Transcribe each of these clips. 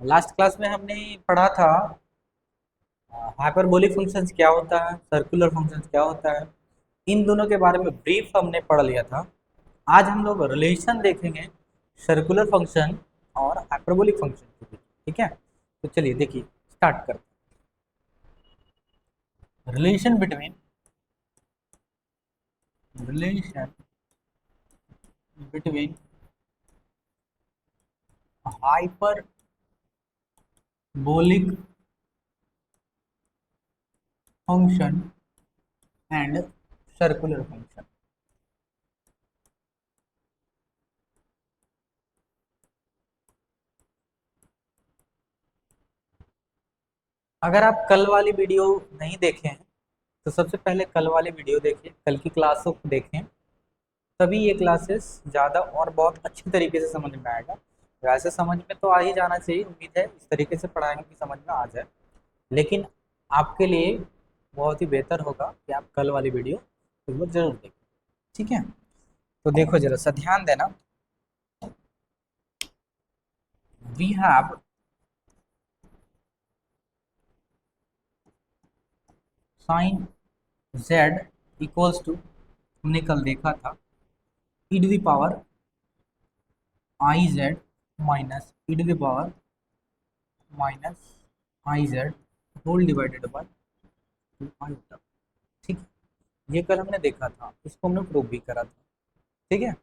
Last class में हमने पढ़ा था हाइपरबोलिक फंक्शंस क्या होता है, सर्कुलर फंक्शंस क्या होता है। इन दोनों के बारे में ब्रीफ हमने पढ़ लिया था। आज हम लोग रिलेशन देखेंगे सर्कुलर फंक्शन और हाइपरबोलिक फंक्शन के बीच। ठीक है, तो चलिए देखिए स्टार्ट करते हैं। Relation between hyperbolic function and circular function. अगर आप कल वाली वीडियो नहीं देखे हैं तो सबसे पहले कल वाली वीडियो देखिए, कल की क्लासों को देखें, तभी ये क्लासेस ज़्यादा और बहुत अच्छी तरीके से समझ में आएगा। वैसे समझ में तो आ ही जाना चाहिए, उम्मीद है इस तरीके से पढ़ाएंगे कि समझ में आ जाए। लेकिन आपके लिए बहुत ही बेहतर होगा कि आप कल वाली वीडियो एक बार जरूर देखें। ठीक है, तो देखो जरा सा ध्यान देना। We have sine z equals to, हमने कल देखा था, e to the power i z minus e to the power minus i z whole divided by two iota. ठीक है, ये कल हमने देखा था, इसको हमने प्रूव भी करा था। ठीक है,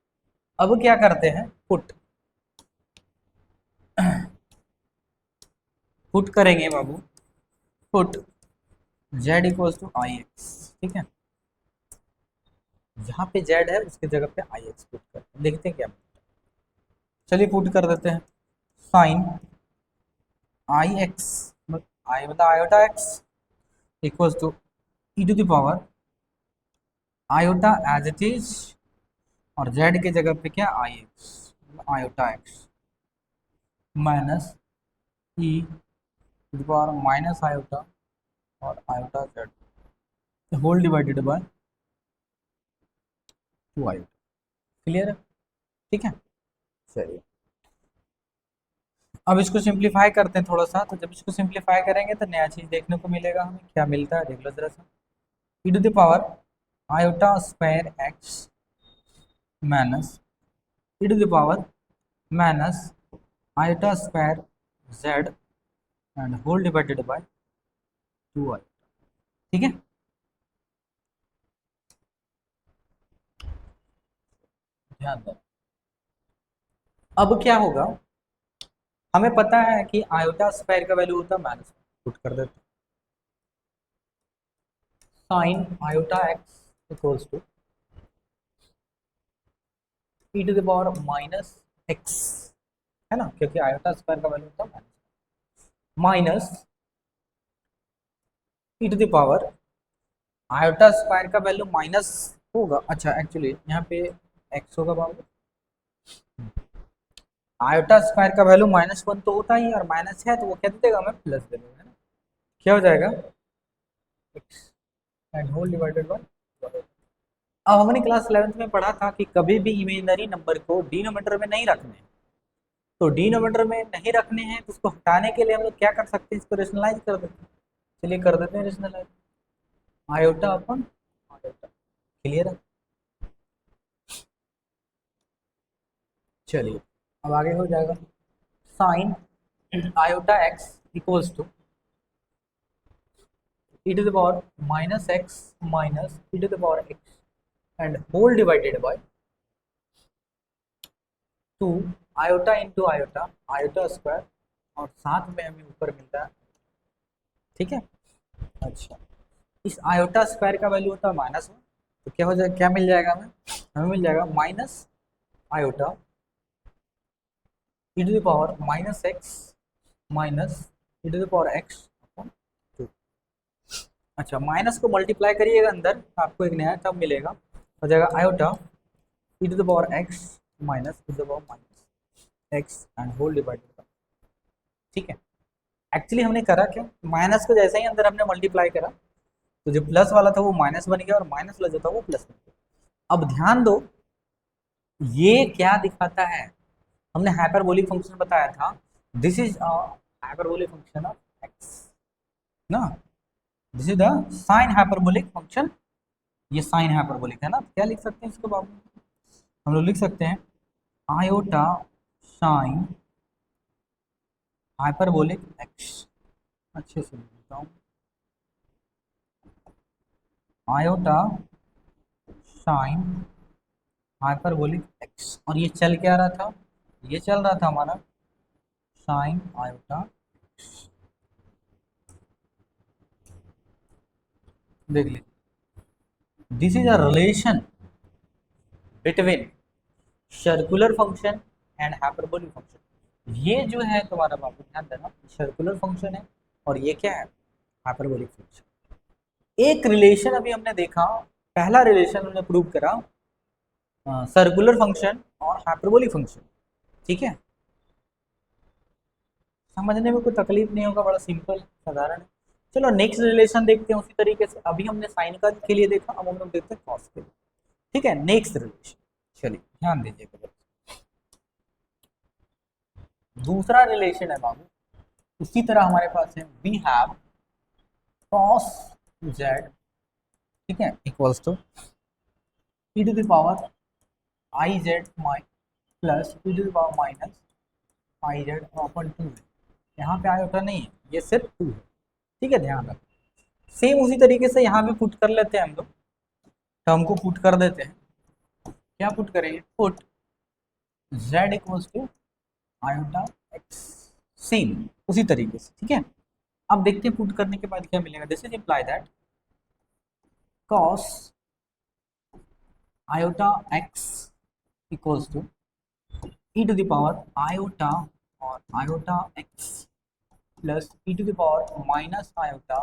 अब क्या करते हैं, पुट करेंगे बाबू, put z equals to i x. ठीक है, जहाँ पे z है उसकी जगह पे आई एक्स पुट करते हैं, देखते हैं क्या। चलिए पुट कर देते हैं, साइन आई एक्स, आई मतलब iota x equals to e to the power iota as it is, और z की जगह पे क्या i x, iota x minus e to the power minus iota और iota z whole divided by two iota. Clear है? ठीक है, चलिए अब इसको सिंप्लीफाई करते हैं थोड़ा सा। तो जब इसको सिंप्लीफाई करेंगे तो नया चीज देखने को मिलेगा, हमें क्या मिलता है देख लो जरा सा। E to the power iota square x minus e to the power minus iota square z and whole divided by two i. ठीक है, ध्यान दें। अब क्या होगा, हमें पता है कि आयोटा स्क्वायर का वैल्यू होता है माइनस, पुट कर देते हैं, sine iota x equals to e to the power minus x, है ना, क्योंकि आयोटा स्क्वायर का वैल्यू होता है minus e to the power iota square का वैल्यू माइनस होगा। अच्छा एक्चुअली यहाँ पे एक्स होगा बाबू, आयोटा स्क्वायर का वैल्यू -1 तो होता ही है, और माइनस है तो वो क्या दे देगा, हमें प्लस दे देगा, है ना। क्या हो जाएगा, x and whole divided by. अब हमने क्लास 11th में पढ़ा था कि कभी भी इमेजिनरी नंबर को डिनोमिनेटर में नहीं रखने हैं। तो डिनोमिनेटर में नहीं रखने हैं तो उसको हटाने के लिए हम लोग क्या कर सकते हैं, इसको रेशनलाइज कर देते हैं। चलिए कर देते हैं rationalize, iota upon iota. Clear है? चलिए अब आगे हो जाएगा, sine iota x equals to e to the power minus x minus e to the power x and whole divided by 2 iota into iota, iota square, और साथ में हमें ऊपर मिलता है। ठीक है, अच्छा इस आयोटा स्क्वायर का वैल्यू होता है -1, तो क्या हो जाएगा, क्या मिल जाएगा हमें, हमें मिल जाएगा minus iota e to the power minus x minus e to the power x upon 2। अच्छा माइनस को मल्टीप्लाई करिएगा अंदर, आपको एक नया टर्म मिलेगा, हो जाएगा iota e to the power x minus e to the power minus x and whole divided by। ठीक है, एक्चुअली हमने करा क्या, माइनस को जैसे ही अंदर हमने मल्टीप्लाई करा तो जो प्लस वाला था वो माइनस बन गया और माइनस वाला जो था वो प्लस बन गया। अब ध्यान दो, ये क्या दिखाता है, हमने हाइपरबोलिक फंक्शन बताया था, this is hyperbolic function of x ना, this is the sine hyperbolic function, ये साइन हाइपरबोलिक है ना। क्या लिख सकते हैं इसको बाबू, हम लोग लिख सकते हैं आयोटा साइन हाइपरबोलिक एक्स, अच्छे से लिखता हूँ, आयोटा साइन हाइपरबोलिक एक्स, और ये चल क्या रहा था, ये चल रहा था हमारा साइन आयोटा, देख लीजिए this is a relation between circular function and hyperbolic function. ये जो है तुम्हारा बाबू ध्यान देना, सर्कुलर फंक्शन है और ये क्या है, हाइपरबोलिक फंक्शन। एक रिलेशन अभी हमने देखा, पहला रिलेशन हमने प्रूव करा सर्कुलर फंक्शन और हाइपरबोलिक फंक्शन, ठीक है, समझने में कोई तकलीफ नहीं होगा, बड़ा सिंपल साधारण है। चलो नेक्स्ट रिलेशन देखते हैं उसी तरीके से, अभी हमने साइन का के लिए देखा, अब हम लोग देखते हैं कॉस के लिए, ठीक है। नेक्स्ट रिलेशन, चलिए ध्यान दीजिएगा, दूसरा रिलेशन है बाबू, उसी तरह हमारे पास है वी हैव कॉस जेड, ठीक है, equals to e to the power i z plus e to the power minus i z upon 2, यहाँ पे आयोटा नहीं है, ये सिर्फ 2 है, ठीक है, ध्यान रखो। सेम उसी तरीके से यहाँ भी पुट कर लेते हैं हम लोग, टर्म को पुट कर देते हैं, क्या पुट करेंगे, put z equals to iota x, same उसी तरीके से, ठीक है। अब देखते हैं पुट करने के बाद क्या मिलेगा, this is imply that cos iota x equals to e to the power iota और iota x plus e to the power minus iota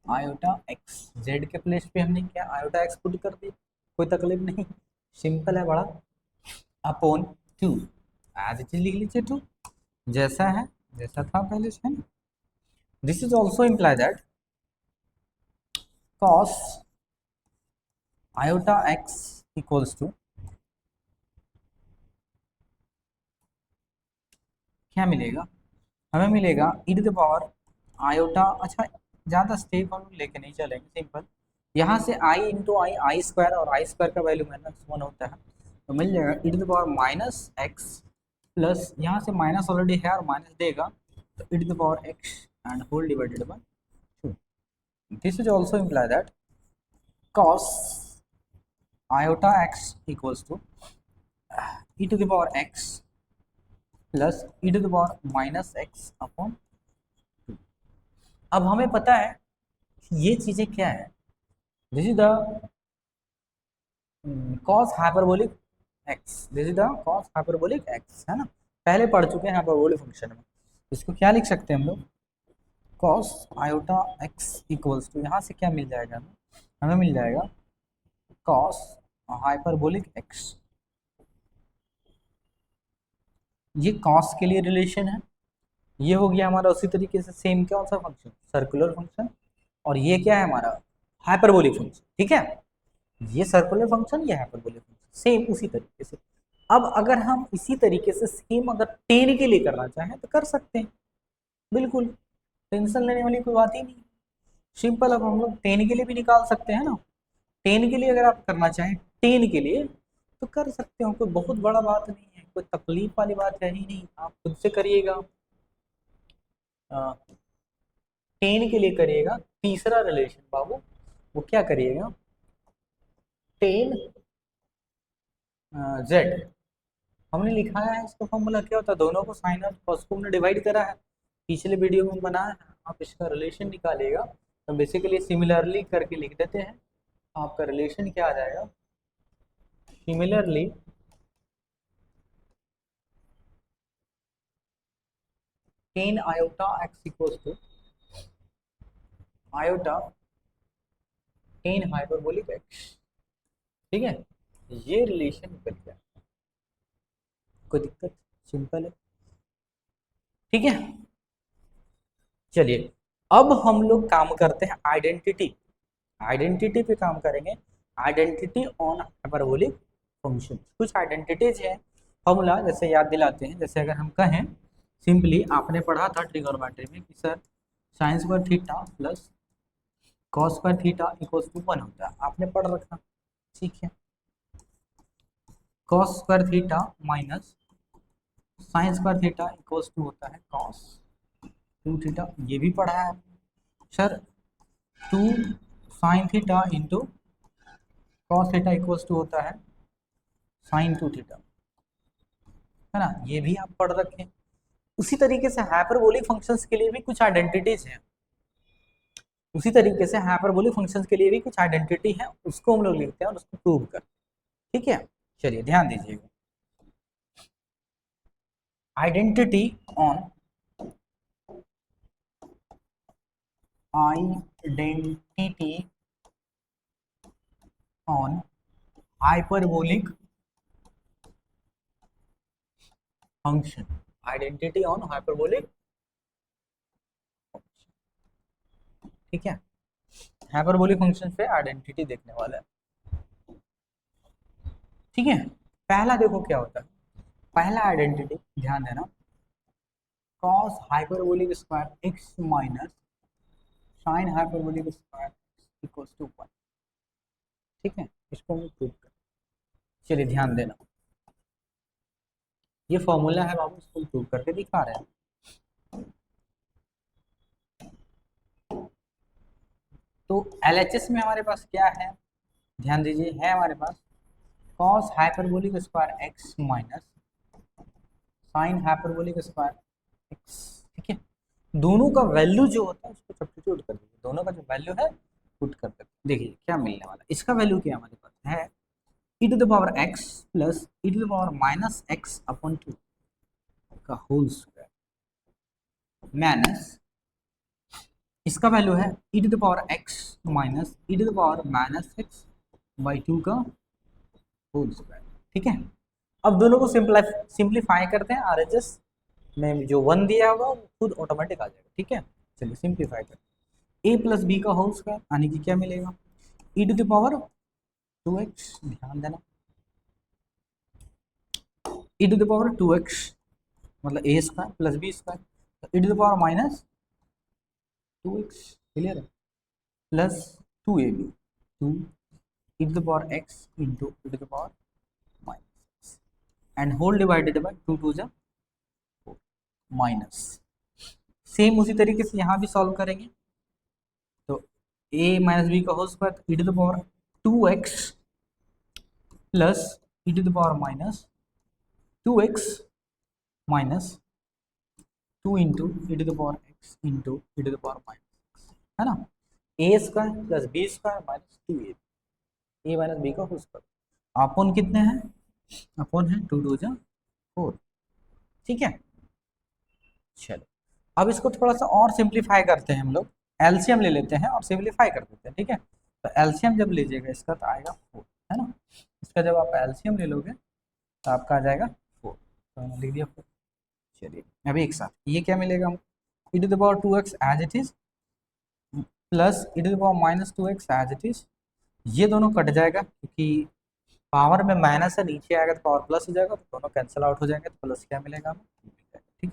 iota x, z के प्लेस पे हमने क्या आयोटा एक्स पुट कर दिया, कोई तकलीफ नहीं, सिंपल है बड़ा, अपॉन 2, एज इट इज लिख लीजिए 2, जैसा है जैसा था पहले से, this is also imply that cos iota x equals to क्या मिलेगा, हमें मिलेगा e to the power iota, अच्छा ज़्यादा स्टेप हम लेके नहीं चलेंगे, सिंपल, यहाँ से आई इंटू आई, आई स्क्वायर, और आई स्क्वायर का वैल्यू -1 होता है, तो मिल जाएगा e to the power minus x plus, यहाँ से माइनस ऑलरेडी है और माइनस देगा, तो e to the power x and whole divided by 2, this is also imply that cos iota x equals to e to the power x plus e to the power minus x upon, अब हमें पता है ये चीजें क्या है, this is the cos hyperbolic x, this is the cos hyperbolic x, है ना, पहले पढ़ चुके हैं हाइपरबोलिक फंक्शन में, इसको क्या लिख सकते हैं हम लोग, cos iota x equals to, यहाँ से क्या मिल जाएगा हमें, हमें मिल जाएगा cos हाइपरबोलिक एक्स, ये cos के लिए रिलेशन है, ये हो गया हमारा उसी तरीके से सेम कौन सा फंक्शन, सर्कुलर फंक्शन, और ये क्या है हमारा हाइपरबोलिक फंक्शन, ठीक है, ये सर्कुलर फंक्शन, ये हाइपरबोलिक फंक्शन, सेम उसी तरीके से। अब अगर हम इसी तरीके से सेम अगर टेन के लिए करना चाहें तो कर सकते हैं, बिल्कुल टेंशन लेने वाली कोई बात ही नहीं, सिंपल। अब हम लोग टेन के लिए भी निकाल सकते हैं ना, टेन के लिए अगर आप करना चाहें टेन के लिए तो कर सकते हो, कोई बहुत बड़ा बात नहीं है, कोई तकलीफ वाली बात है ही नहीं, आप खुद से करिएगा, टेन के लिए करिएगा। तीसरा रिलेशन बाबू वो क्या करिएगा, टेन जेड, हमने लिखा है इसका फॉर्मूला क्या होता है, दोनों को साइन और कॉस को हमने डिवाइड करा है, पिछले वीडियो में बनाया है, आप इसका रिलेशन निकालिएगा, तो बेसिकली सिमिलरली करके लिख देते हैं, आपका रिलेशन क्या आ जाएगा, similarly tan iota x equals to iota tan hyperbolic x, ठीक है, ये रिलेशन निकल गया, कोई दिक्कत, सिंपल है, ठीक है। चलिए अब हम लोग काम करते हैं आइडेंटिटी, आइडेंटिटी पे काम करेंगे, आइडेंटिटी ऑन हाइपरबोलिक फंक्शन। कुछ आइडेंटिटीज है, फॉर्मूला जैसे याद दिलाते हैं, जैसे अगर हम कहें सिंपली आपने पढ़ा था ट्रिगोनोमेट्री में कि sir sine square theta plus cos square theta equals to 1 होता है, आपने पढ़ रखा। ठीक है, cos square theta minus sine square theta equals to होता है कॉस 2 थीटा, ये भी पढ़ा है sir. 2 sine theta into cos theta equals to होता है साइन 2 थीटा, है ना, ये भी आप पढ़ रखे। उसी तरीके से हाइपरबोलिक फंक्शंस के लिए भी कुछ आइडेंटिटीज हैं, उसी तरीके से हाइपरबोलिक फंक्शंस के लिए भी कुछ आइडेंटिटी है, उसको हम लोग लिखते हैं और उसको प्रूव करते हैं। ठीक है, चलिए ध्यान दीजिएगा। Identity on identity on hyperbolic function, identity on hyperbolic, ठीक है, हाइपरबोलिक फंक्शन पे आइडेंटिटी देखने वाला है। ठीक है, पहला देखो क्या होता है, पहला आइडेंटिटी ध्यान देना, cos hyperbolic square x minus sine hyperbolic square equals to 1। ठीक है, इसको हम प्रूव करें। चलिए ध्यान देना, ये फॉर्मूला है बाबू, इसको प्रूव करके दिखा रहे हैं। तो एलएचएस में हमारे पास क्या है, ध्यान दीजिए, है हमारे पास cos hyperbolic square x minus sine hyperbolic square x। ठीक है, दोनों का वैल्यू जो होता है उसको सब्स्टिट्यूट कर दीजिए, दोनों का जो वैल्यू है पुट कर देते हैं। देखिए क्या मिलने वाला है, इसका वैल्यू क्या हमारे पास है, e to the power x plus e to the power minus x upon 2 का होल स्क्वायर माइनस, इसका वैल्यू है e to the power x minus e to the power minus x by 2 का whole square. ठीक है, अब दोनों को simplify करते हैं, आरएचएस में जो 1 दिया होगा वो खुद ऑटोमेटिक आ जाएगा। ठीक है, चलिए सिंप्लीफाई करते हैं, a प्लस बी का होल स्क्वायर यानी कि क्या मिलेगा, e to the power 2x, ध्यान देना, e to the power 2x मतलब a square plus b square, तो e to the power minus 2x, clear है, plus 2ab 2 e to the power x into e to the power minus and whole divided by 2 2 जा minus. Same उसी तरीके से यहाँ भी solve करेंगे, तो a माइनस बी का whole square e to the power 2x plus e to the power minus 2x minus 2 into e to the power x into e to the power minus, है ना, a square plus b square minus 2a, a minus b का whole square, upon कितने हैं, upon है 2 2 जा 4। ठीक है, चलो अब इसको थोड़ा सा और सिंप्लीफाई करते हैं हम लोग, एलसीएम ले लेते हैं और सिंप्लीफाई कर देते हैं। ठीक है, तो एलसीएम जब लीजिएगा इसका तो आएगा 4, है ना, इसका जब आप एलसीएम ले लोगे तो आपका आ जाएगा 4, तो मैंने लिख दिया 4। चलिए अभी एक साथ ये क्या मिलेगा हमको, e to the power 2x as it is plus e to the power minus 2x as it is, ये दोनों कट जाएगा क्योंकि पावर में माइनस है, नीचे आएगा तो पावर प्लस हो जाएगा, तो दोनों कैंसिल आउट हो जाएंगे, तो प्लस क्या मिलेगा हमें, ठीक,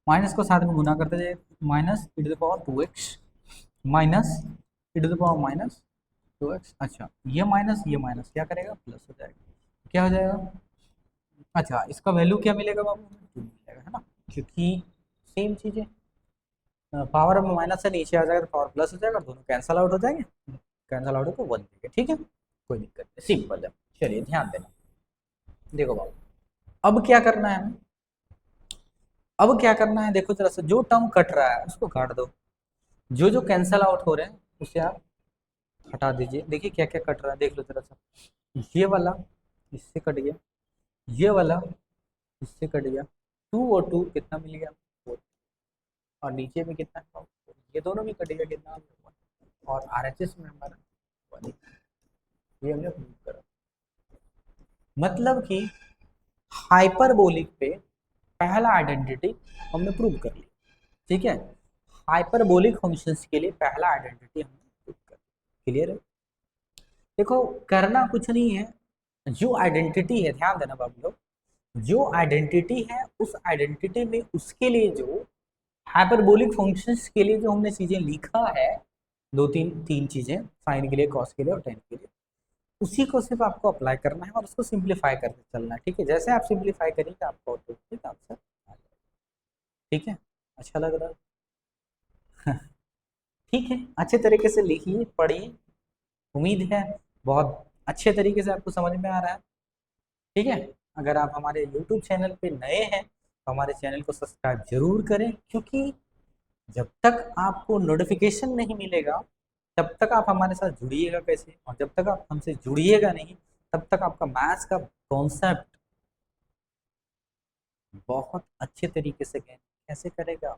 माइनस को साथ में गुना करते जाइए, minus e to the power 2x minus e to the power minus 2x, अच्छा ये माइनस क्या करेगा, प्लस हो जाएगा, क्या हो जाएगा, अच्छा इसका वैल्यू क्या मिलेगा बाबू, 2 मिलेगा, है ना, क्योंकि सेम चीज़ है, पावर में माइनस से नीचे आ जाएगा तो पावर प्लस हो जाएगा, दोनों कैंसिल आउट हो जाएंगे, कैंसिल आउट हो तो 1 देगा। ठीक है, कोई दिक्कत नहीं, सिंपल है। चलिए ध्यान देना, देखो बाबू अब क्या करना है हमें, अब क्या करना है, देखो जरा सा, जो टर्म कट रहा है उसको काट दो, जो जो कैंसिल आउट हो रहे हैं उसे आप हटा दीजिए। देखिए क्या क्या कट रहा है, देख लो जरा सा, ये वाला इससे कट गया, ये वाला इससे कट गया, 2 और 2 कितना मिल गया 4, और नीचे में कितना है 4, ये दोनों भी कट गया कितना, और आरएचएस में हमारा 1, ये हमने प्रूव करा। मतलब कि हाइपरबोलिक पे पहला आइडेंटिटी हमने प्रूव कर लिया। ठीक है, हाइपरबोलिक फंक्शंस के लिए पहला आइडेंटिटी हमने प्रूव कर लिया, क्लियर है। देखो करना कुछ नहीं है, जो आइडेंटिटी है ध्यान देना बाबू लोग, जो आइडेंटिटी है उस आइडेंटिटी में उसके लिए जो हाइपरबोलिक फंक्शंस के लिए जो हमने चीजें लिखा है, दो तीन तीन चीजें, साइन के लिए, कॉस के लिए और टेन के लिए, उसी को सिर्फ आपको अप्लाई करना है और उसको सिंप्लीफाई करके चलना है। ठीक है, जैसे आप सिंप्लीफाई करेंगे आपको ऑटोमेटिक आंसर आ जाएगा। ठीक है, अच्छा लग रहा है? ठीक है, अच्छे तरीके से लिखिए, पढ़िए। उम्मीद है बहुत अच्छे तरीके से आपको समझ में आ रहा है। ठीक है, अगर आप हमारे यूट्यूब चैनल पे नए हैं तो हमारे चैनल को सब्सक्राइब जरूर करें, क्योंकि जब तक आपको नोटिफिकेशन नहीं मिलेगा तब तक आप हमारे साथ जुड़िएगा कैसे, और जब तक आप हमसे जुड़िएगा नहीं तब तक आपका मैथ्स का कॉन्सेप्ट बहुत अच्छे तरीके से कैसे करेगा।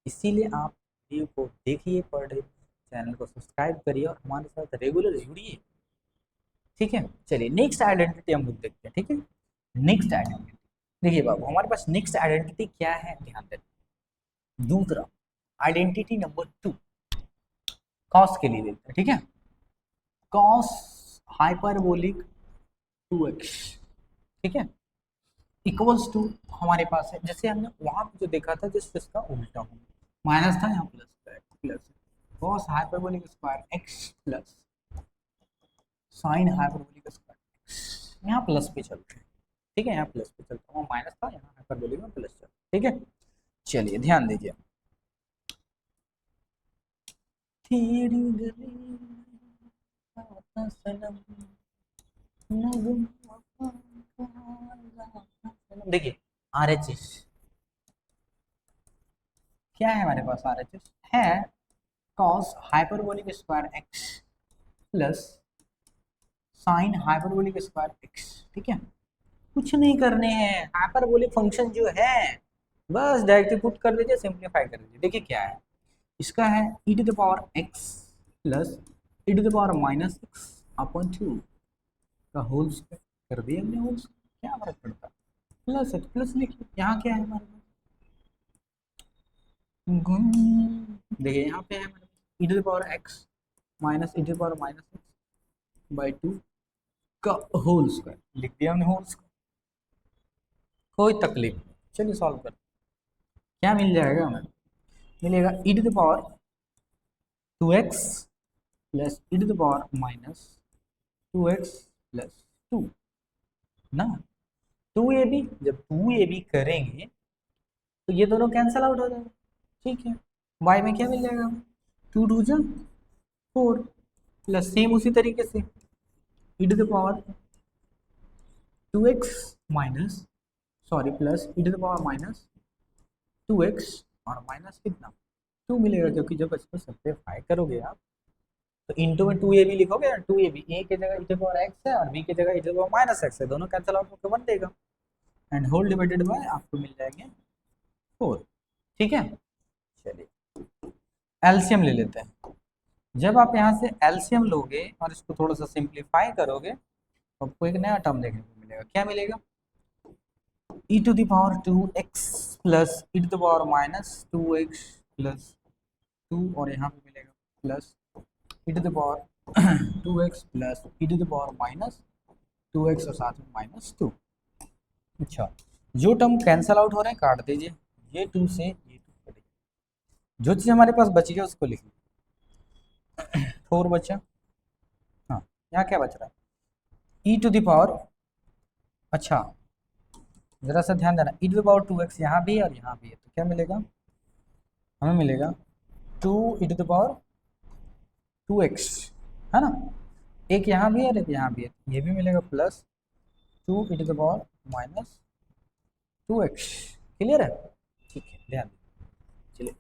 इसीलिए आप वीडियो को देखिए, पढ़िए, चैनल को सब्सक्राइब करिए और हमारे साथ रेगुलर जुड़िए। ठीक है, चलिए नेक्स्ट आइडेंटिटी हम लोग देखते हैं। ठीक है, नेक्स्ट आइडेंटिटी देखिए बाबू, हमारे पास नेक्स्ट आइडेंटिटी क्या है, ध्यान दें। दूसरा आइडेंटिटी नंबर 2 कॉस के लिए देखते हैं। ठीक है, कॉस हाइपरबोलिक 2x, ठीक है, इक्वल्स टू हमारे पास है, जैसे हमने वहां पे जो देखा था जिस इसका उल्टा हो, माइनस था, यहाँ प्लस था, plus cos hyperbolic square x plus sine hyperbolic square x, यहाँ प्लस पे चलते हैं। ठीक है, यहाँ प्लस पे चलता हूँ, माइनस था, यहाँ हाइपरबोलिक में प्लस चलता। ठीक है, चलिए ध्यान दीजिए। तेरी गली सनम देखिए आर एच एस क्या है हमारे पास, आर एच एस है cos hyperbolic square x plus sine hyperbolic square x. ठीक है, कुछ नहीं करने हैं, हाइपरबोलिक फंक्शन जो है बस डायरेक्टली पुट कर दीजिए, सिंप्लीफाई कर दीजिए। देखिए क्या है, इसका है e to the power x plus e to the power minus x upon 2 का होल स्क्वायर कर दिया हमने होल स्क्वायर, क्या फर्क पड़ता है, प्लस है प्लस लिखिए। यहाँ क्या है हमारे पास, देखिए यहाँ पे है हमारे पास e to the power x minus e to the power minus x by 2 का होल स्क्वायर लिख दिया हमने होल स्क्वायर, कोई तकलीफ नहीं। चलिए सॉल्व कर, क्या मिल जाएगा हमें, मिलेगा e to the power 2x plus e to the power minus 2x plus 2 ना, 2ab, जब 2ab करेंगे तो ये दोनों कैंसिल आउट हो जाएगा। ठीक है, y में क्या मिल जाएगा हमें, 2 2 जा 4 प्लस सेम उसी तरीके से e to the power 2x minus sorry plus e to the power minus 2x और माइनस कितना 2 मिलेगा, क्योंकि जब इसको सिंप्लीफाई करोगे आप तो इंटू में 2ab लिखोगे, 2ab a की जगह e टू पावर x है और b की जगह e to power minus x है, दोनों कैंसिल आउट होकर 1 देगा एंड होल डिवाइडेड बाय आपको मिल जाएंगे 4। ठीक है, चलिए एलसीएम ले लेते हैं। जब आप यहाँ से एलसीएम लोगे और इसको थोड़ा सा सिंप्लीफाई करोगे तो आपको एक नया टर्म देखने को मिलेगा, क्या मिलेगा, e to the power 2x plus e to the power minus 2x plus 2 और यहाँ पे मिलेगा plus e to the power 2x plus e to the power minus 2x और साथ में माइनस 2। अच्छा, जो टर्म कैंसल आउट हो रहे हैं काट दीजिए, ये 2 से ये 2 कट गया, जो चीज़ हमारे पास बची है उसको लिख लीजिए, 4 बचा, हाँ यहाँ क्या बच रहा है e टू द पावर, अच्छा जरा सा ध्यान देना, e to the power 2x यहाँ भी है और यहाँ भी है, तो क्या मिलेगा हमें, मिलेगा 2 e to the power 2x, है ना, एक यहाँ भी है और एक यहाँ भी है, ये भी मिलेगा plus 2 e to the power minus 2x। Clear है, ठीक है, ध्यान दीजिए। चलिए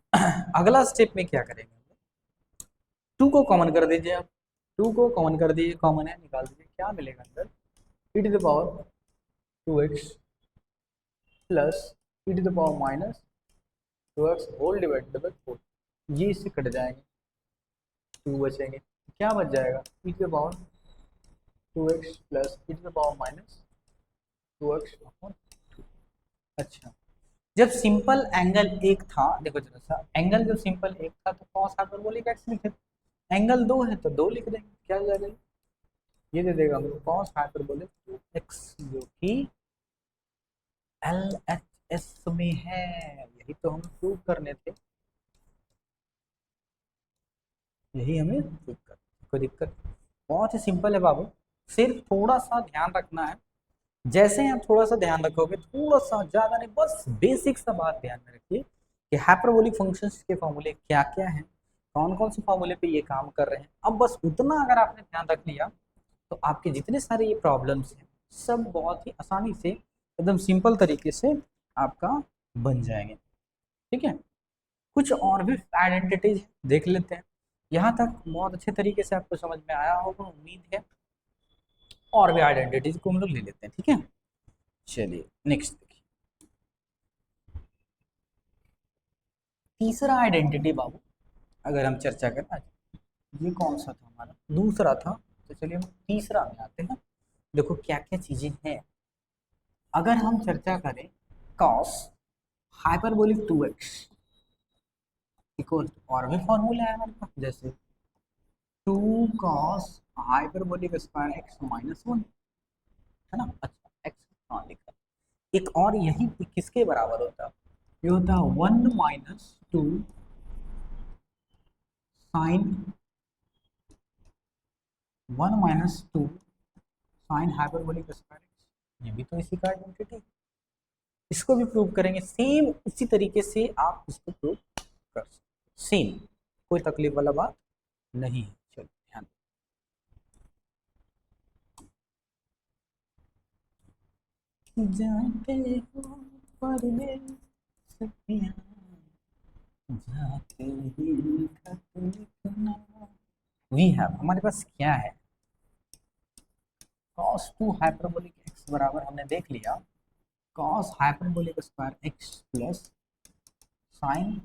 अगला स्टेप में क्या करेंगे, 2 को कॉमन कर दीजिए आप, 2 को कॉमन कर दीजिए, कॉमन है निकाल दीजिए, क्या मिलेगा अंदर e to the power 2x plus e to the power minus 2x whole divided by 4, ये इससे कट जाएंगे, 2 बचेंगे, क्या बच जाएगा e to the power 2x plus e to the power minus 2x upon 2। अच्छा, जब सिंपल एंगल एक था, देखो जरा सा, एंगल जब सिंपल एक था तो कॉस हाइपरबोलिक एक्स लिखे, एंगल 2 है तो 2 लिख देंगे, क्या हो जाएगा, ये दे देगा हमको कॉस हाइपरबोलिक 2x जो कि LHS में है, यही तो हमें प्रूव करने थे, यही हमें प्रूव करना, कोई दिक्कत, बहुत ही सिंपल है बाबू, सिर्फ थोड़ा सा ध्यान रखना है। जैसे आप थोड़ा सा ध्यान रखोगे, थोड़ा सा, ज्यादा नहीं, बस बेसिक सा बात ध्यान में रखिए कि हाइपरबोलिक फंक्शंस के फॉर्मूले क्या क्या हैं, कौन कौन से फॉर्मूले पे ये काम कर रहे हैं। अब बस उतना अगर आपने ध्यान रख लिया तो आपके जितने सारे ये प्रॉब्लम्स हैं सब बहुत ही आसानी से, एकदम सिंपल तरीके से आपका बन जाएंगे। ठीक है, कुछ और भी आइडेंटिटीज देख लेते हैं। यहाँ तक बहुत अच्छे तरीके से आपको समझ में आया होगा उम्मीद है। और भी आइडेंटिटीज को हम लोग ले लेते हैं, ठीक है। चलिए नेक्स्ट देखिए, तीसरा आइडेंटिटी बाबू अगर हम चर्चा करें, ये कौन सा था हमारा, दूसरा था, तो चलिए हम तीसरा में आते हैं। देखो क्या क्या चीजें हैं, अगर हम चर्चा करें cos हाइपरबोलिक 2x इक्वल, और भी फॉर्मूला है हमारे पास, जैसे 2 cos hyperbolic square x minus 1, है ना। अच्छा x हाँ लिखा, एक और यही किसके बराबर होता है, ये होता है 1 minus 2 sine, 1 minus 2 sine hyperbolic square x, ये भी तो इसी का आइडेंटिटी, इसको भी प्रूव करेंगे सेम उसी तरीके से आप इसको प्रूव कर सकते, सेम, कोई तकलीफ वाला बात नहीं है। चलो ध्यान, जाते हो परदेस पिया, जाते ही खत लिखना, वी हैव, हमारे पास क्या है, cos 2 हाइपरबोलिक x बराबर हमने देख लिया cos hyperbolic square x plus sign,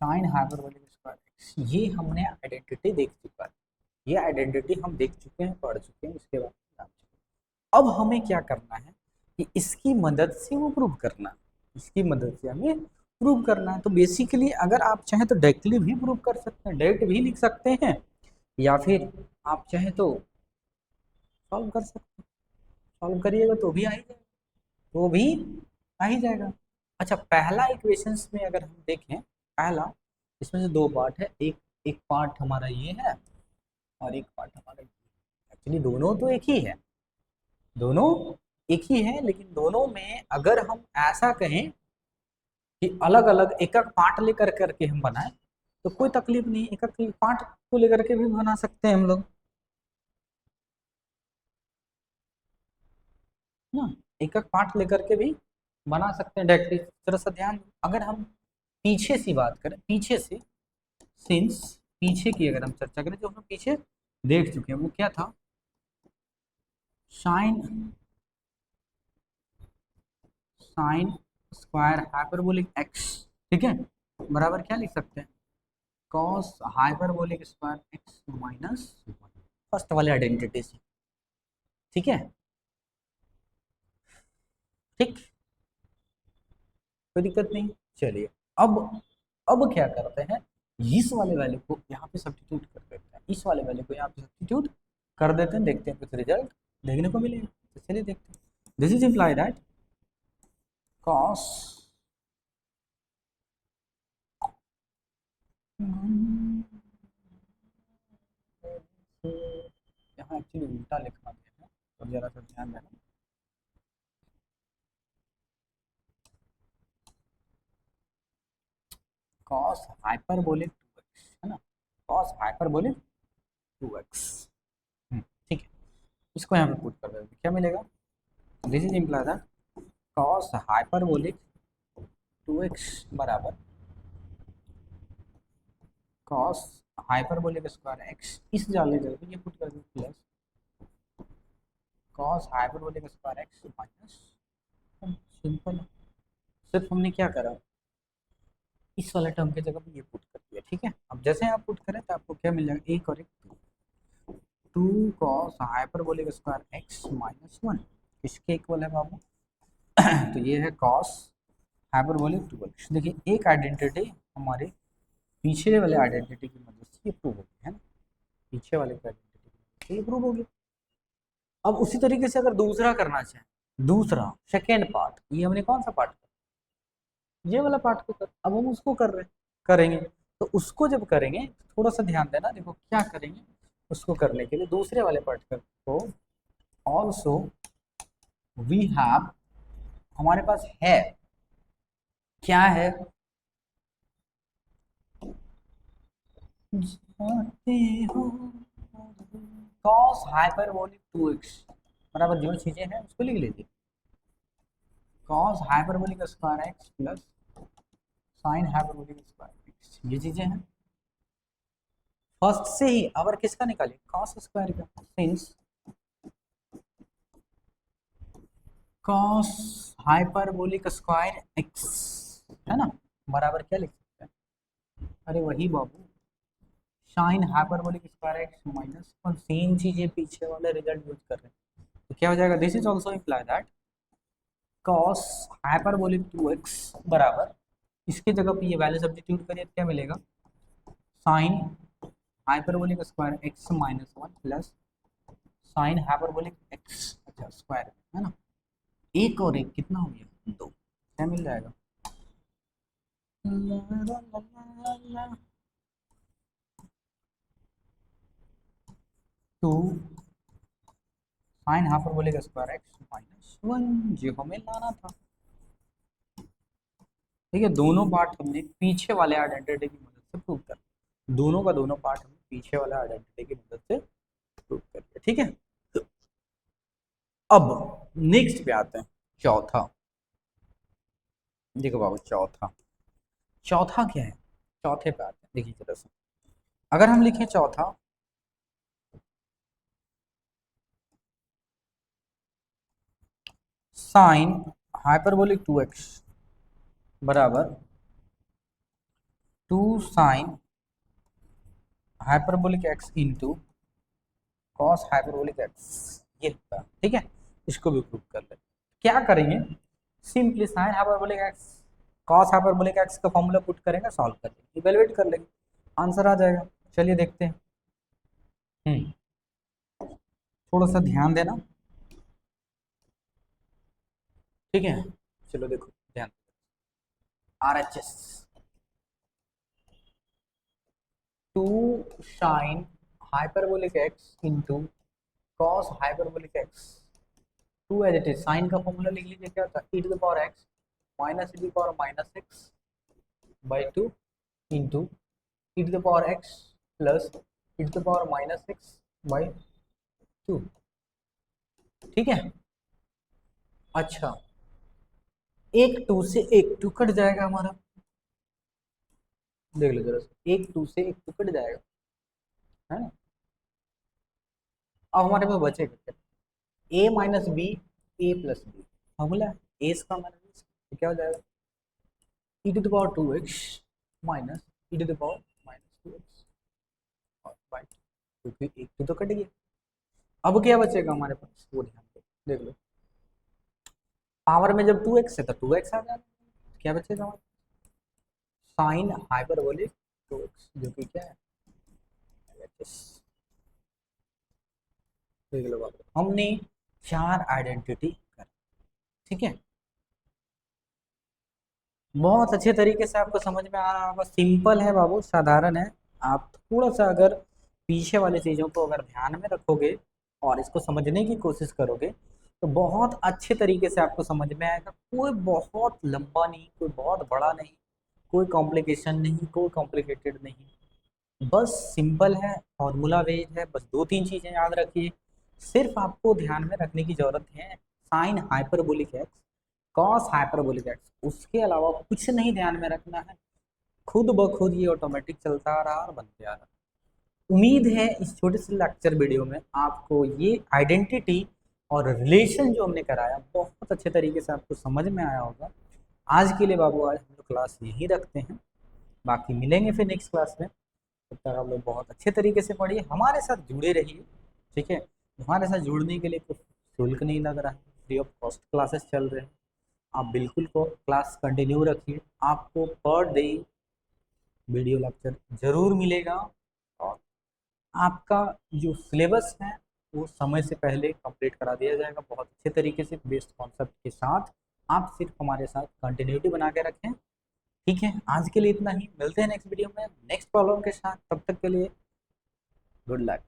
sign hyperbolic square x, ये हमने आइडेंटिटी देख चुका है, ये आइडेंटिटी हम देख चुके हैं, पढ़ चुके हैं, इसके बाद जान चुके हैं। अब हमें क्या करना है कि इसकी मदद से वो प्रूव करना है, इसकी मदद से हमें प्रूव करना है। तो बेसिकली अगर आप चाहें तो डायरेक्टली भी प्रूव कर सकते हैं, डायरेक्ट भी लिख सकते हैं, या फिर आप चाहें तो सॉल्व कर सकते हैं, सॉल्व करिएगा तो भी आ ही जाएगा, तो भी आ ही जाएगा। अच्छा पहला इक्वेशंस में अगर हम देखें, पहला, इसमें से दो पार्ट है, एक एक पार्ट हमारा ये है और एक पार्ट हमारा ये, एक्चुअली दोनों तो एक ही है, दोनों एक ही है, लेकिन दोनों में अगर हम ऐसा कहें कि अलग अलग एक एक पार्ट लेकर करके हम बनाए तो कोई तकलीफ नहीं, एक एक पार्ट को लेकर के भी बना सकते हैं हम लोग ना, एक एक पार्ट लेकर के भी बना सकते हैं डायरेक्टली। थोड़ा सा ध्यान, अगर हम पीछे से बात करें, पीछे से, सिंस पीछे की अगर हम चर्चा करें, जो हम पीछे देख चुके हैं वो क्या था, sine, sine square hyperbolic x, ठीक है, बराबर क्या लिख सकते हैं, cos hyperbolic square x minus 1, first वाले आइडेंटिटी से, ठीक है, ठीक, कोई दिक्कत नहीं। चलिए अब अब क्या करते हैं, इस वाले वैल्यू को यहाँ पे सब्स्टिट्यूट कर देते हैं, इस वाले वैल्यू को यहाँ पे सब्स्टिट्यूट कर देते हैं, देखते हैं कुछ रिजल्ट देखने को मिलेगा, तो चलिए देखते हैं। This is imply that cos यहाँ एक्चुअली उल्टा लिखा गया है, तो जरा सा ध्यान देना, cos हाइपरबोलिक 2x, है ना, cos हाइपरबोलिक 2x, ठीक है, इसको यहाँ पे पुट कर देते हैं, क्या मिलेगा, this is imply that cos hyperbolic 2x बराबर cos हाइपरबोलिक स्क्वायर x, इस जाले जगह ये पुट कर दें plus cos hyperbolic square x minus, simple, सिर्फ हमने क्या करा, इस वाले टर्म की जगह पे ये पुट कर दिया, ठीक है। अब जैसे आप पुट करें तो आपको क्या मिल जाएगा, एक और एक, 2 cos hyperbolic square x minus 1, किसके इक्वल है बाबू तो ये है cos हाइपरबोलिक 2x। देखिए एक आइडेंटिटी हमारे पीछे वाले आइडेंटिटी की मदद से ये प्रूव होगी, है ना, पीछे वाले आइडेंटिटी की मदद से ये प्रूव होगी। अब उसी तरीके से अगर दूसरा करना चाहें, दूसरा सेकेंड पार्ट, ये हमने कौन सा पार्ट कर, ये वाला पार्ट को कर, अब हम उसको कर रहे हैं, करेंगे। तो उसको जब करेंगे थोड़ा सा ध्यान देना, देखो क्या करेंगे, उसको करने के लिए दूसरे वाले पार्ट को ऑल्सो वी हैव, हमारे पास है, क्या है, कॉस हाइपरबोलिक 2x बराबर जो चीजें हैं उसको लिख लीजिए, cos hyperbolic square x plus sine hyperbolic square x, ये चीजें हैं। फर्स्ट से ही अगर किसका निकालिए, कॉस स्क्वायर का, since cos hyperbolic square x है ना, बराबर क्या लिख सकते हैं, अरे वही बाबू, sine hyperbolic square x minus, और सेम चीजें पीछे वाले रिजल्ट यूज कर रहे हैं, तो क्या हो जाएगा, this is also imply that cos hyperbolic 2x बराबर, इसके जगह पे ये वैल्यू सब्स्टिट्यूट करिए, क्या मिलेगा, sign hyperbolic square x minus 1 plus sine hyperbolic x, अच्छा स्क्वायर है ना, एक और एक कितना हो गया, दो, क्या मिल जाएगा, two sine hyperbolic square x minus 1, जो हमें लाना था। ठीक है, दोनों पार्ट हमने पीछे वाले आइडेंटिटी की मदद से प्रूव कर, दोनों का दोनों पार्ट हमने पीछे वाले आइडेंटिटी की मदद से प्रूव कर लिया। ठीक है, अब नेक्स्ट पे आते हैं, चौथा, देखो बाबू चौथा, चौथा क्या है, चौथे पे आते हैं, देखिए जरा से, अगर हम लिखें चौथा, साइन हाइपरबोलिक 2x बराबर 2 sine hyperbolic x into cos hyperbolic x, ये होता है। ठीक है, इसको भी प्रूव कर ले, क्या करेंगे, simply sign hyperbolic x cos hyperbolic x का फॉर्मूला पुट करेंगे, सॉल्व कर लेंगे, इवेलुएट कर लेंगे, आंसर आ जाएगा। चलिए देखते हैं, थोड़ा सा ध्यान देना, ठीक है, चलो देखो ध्यान, RHS 2 sine hyperbolic x into cos hyperbolic x, 2 as it is, sine का फॉर्मूला लिख लीजिए, क्या था, e to the power x minus e to the power minus x by 2 into e to the power x plus e to the power minus x by 2। ठीक है, अच्छा, एक 2 से एक 2 कट जाएगा हमारा, देख लो जरा, एक 2 से एक 2 कट जाएगा, है ना, अब हमारे पास बचेगा क्या, a minus b, a plus b, formula है, ए इसका माइनस, तो क्या हो जाएगा, e to the power 2x minus e to the power minus 2x और बाई, क्योंकि एक तो कट गया, अब क्या बचेगा हमारे पास, वो ध्यान दो, देख लो, पावर में जब 2x है तो 2x आ जाएगा, क्या बचेगा हमारे, साइन हाइपरबोलिक 2x, जो कि क्या है, देख लो बाबू, हमने 4 आइडेंटिटी कर, ठीक है, बहुत अच्छे तरीके से आपको समझ में आ रहा होगा, सिंपल है बाबू, साधारण है, आप थोड़ा सा अगर पीछे वाली चीज़ों को अगर ध्यान में रखोगे और इसको समझने की कोशिश करोगे तो बहुत अच्छे तरीके से आपको समझ में आएगा, कोई बहुत लंबा नहीं, कोई बहुत बड़ा नहीं, कोई कॉम्प्लिकेशन नहीं, कोई कॉम्प्लिकेटेड नहीं, बस सिंपल है, फॉर्मूला बेस्ड है, बस 2-3 चीज़ें याद रखिए, सिर्फ आपको ध्यान में रखने की जरूरत है, sine hyperbolic x cos hyperbolic x, उसके अलावा कुछ नहीं ध्यान में रखना है, खुद ब खुद ये ऑटोमेटिक चलता आ रहा और बनते आ रहा। उम्मीद है इस छोटे से लेक्चर वीडियो में आपको ये आइडेंटिटी और रिलेशन जो हमने कराया बहुत अच्छे तरीके से आपको समझ में आया होगा। आज के लिए बाबू आज हम लोग क्लास यहीं रखते हैं, बाकी मिलेंगे फिर नेक्स्ट क्लास में, तब तक आप लोग बहुत अच्छे तरीके से पढ़िए, हमारे साथ जुड़े रहिए, ठीक है, हमारे साथ जुड़ने के लिए कुछ शुल्क नहीं लग रहा है, फ्री ऑफ कॉस्ट क्लासेस चल रहे हैं, आप बिल्कुल को क्लास कंटिन्यू रखिए, आपको पर डे वीडियो लेक्चर जरूर मिलेगा, और आपका जो सिलेबस है वो समय से पहले कंप्लीट करा दिया जाएगा बहुत अच्छे तरीके से बेस्ड कॉन्सेप्ट के साथ। आप सिर्फ हमारे साथ कंटिन्यूटी बना के रखें। ठीक है, आज के लिए इतना ही, मिलते हैं नेक्स्ट वीडियो में नेक्स्ट प्रॉब्लम के साथ। तब तक के लिए गुड लक।